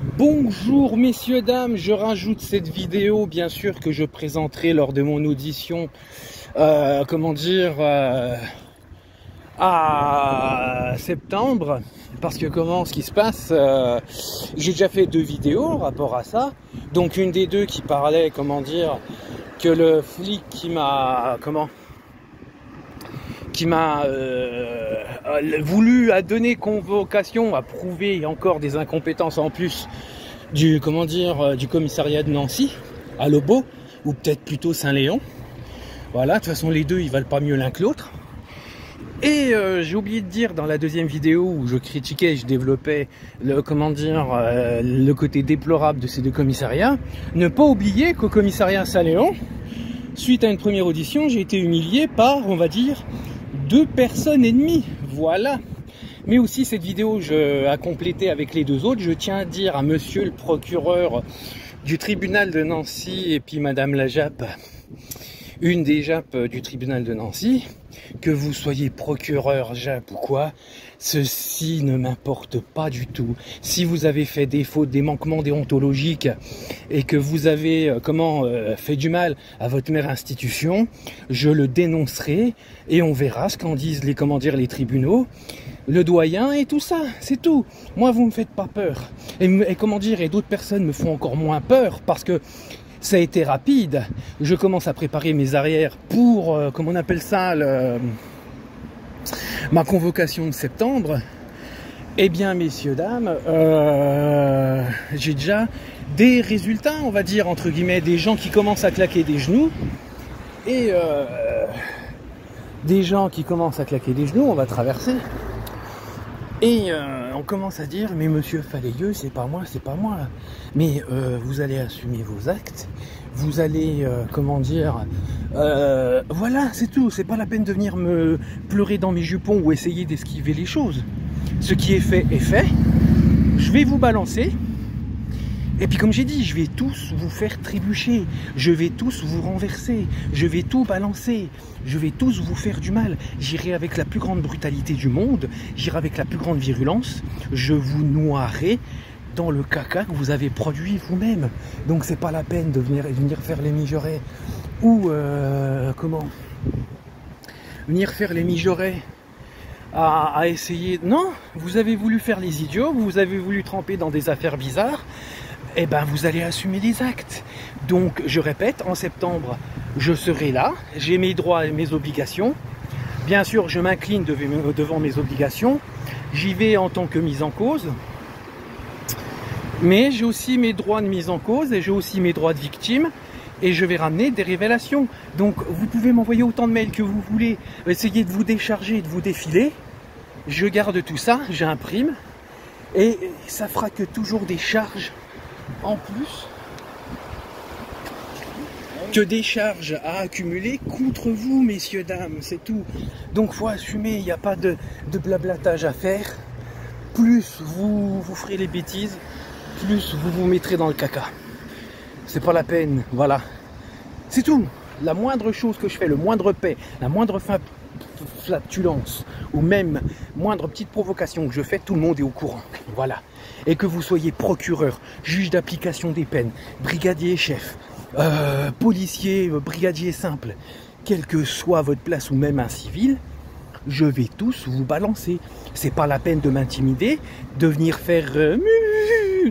Bonjour messieurs, dames, je rajoute cette vidéo bien sûr que je présenterai lors de mon audition, à septembre, parce que ce qui se passe, j'ai déjà fait 2 vidéos en rapport à ça, donc une des 2 qui parlait, que le flic qui m'a, voulu à donner convocation, à prouver encore des incompétences en plus du commissariat de Nancy, à Lobo, ou peut-être plutôt Saint-Léon. Voilà, de toute façon les deux ils valent pas mieux l'un que l'autre. Et j'ai oublié de dire dans la 2e vidéo où je critiquais, je développais le côté déplorable de ces 2 commissariats, ne pas oublier qu'au commissariat Saint-Léon, suite à une première audition, j'ai été humilié par, 2 personnes et demie, voilà. Mais aussi cette vidéo, à compléter avec les 2 autres, je tiens à dire à monsieur le procureur du tribunal de Nancy et puis madame la Jappe, une des Jappes du tribunal de Nancy, que vous soyez procureur Jappe ou quoi, ceci ne m'importe pas du tout. Si vous avez fait des fautes, des manquements déontologiques et que vous avez fait du mal à votre mère institution, je le dénoncerai et on verra ce qu'en disent les tribunaux, le doyen et tout ça, c'est tout. Moi vous me faites pas peur. Et d'autres personnes me font encore moins peur parce que ça a été rapide. Je commence à préparer mes arrières pour, ma convocation de septembre. Eh bien, messieurs, dames, j'ai déjà des résultats, entre guillemets, des gens qui commencent à claquer des genoux. Et des gens qui commencent à claquer des genoux, on va traverser. Et on commence à dire, mais monsieur Falayeux, c'est pas moi. Mais vous allez assumer vos actes, vous allez, voilà, c'est tout. C'est pas la peine de venir me pleurer dans mes jupons ou essayer d'esquiver les choses. Ce qui est fait est fait. Je vais vous balancer. Et puis comme j'ai dit, je vais tous vous faire trébucher, je vais tous vous renverser, je vais tout balancer, je vais tous vous faire du mal. J'irai avec la plus grande brutalité du monde, j'irai avec la plus grande virulence, je vous noierai dans le caca que vous avez produit vous-même. Donc c'est pas la peine de venir faire les mijaurets ou venir faire les mijaurets à essayer. Non, vous avez voulu faire les idiots, vous avez voulu tremper dans des affaires bizarres. Eh ben vous allez assumer les actes. Donc je répète, en septembre je serai là, j'ai mes droits et mes obligations. Bien sûr je m'incline devant mes obligations, j'y vais en tant que mise en cause, mais j'ai aussi mes droits de mise en cause et j'ai aussi mes droits de victime et je vais ramener des révélations. Donc vous pouvez m'envoyer autant de mails que vous voulez, essayer de vous décharger, de vous défiler, je garde tout ça, j'imprime et ça fera que toujours des charges en plus, que des charges à accumuler contre vous, messieurs, dames, c'est tout. Donc faut assumer, il n'y a pas de blablatage à faire. Plus vous ferez les bêtises, plus vous vous mettrez dans le caca. C'est pas la peine, voilà. C'est tout. La moindre chose que je fais, le moindre paix, la moindre flatulence, ou même moindre petite provocation que je fais, tout le monde est au courant. Voilà. Et que vous soyez procureur, juge d'application des peines, brigadier chef, policier, brigadier simple, quelle que soit votre place ou même un civil, je vais tous vous balancer. C'est pas la peine de m'intimider, de venir faire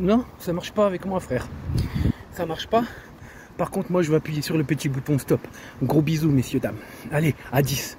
non, ça marche pas avec moi, frère. Ça marche pas. Par contre, moi, je vais appuyer sur le petit bouton stop. Gros bisous, messieurs, dames. Allez, à 10.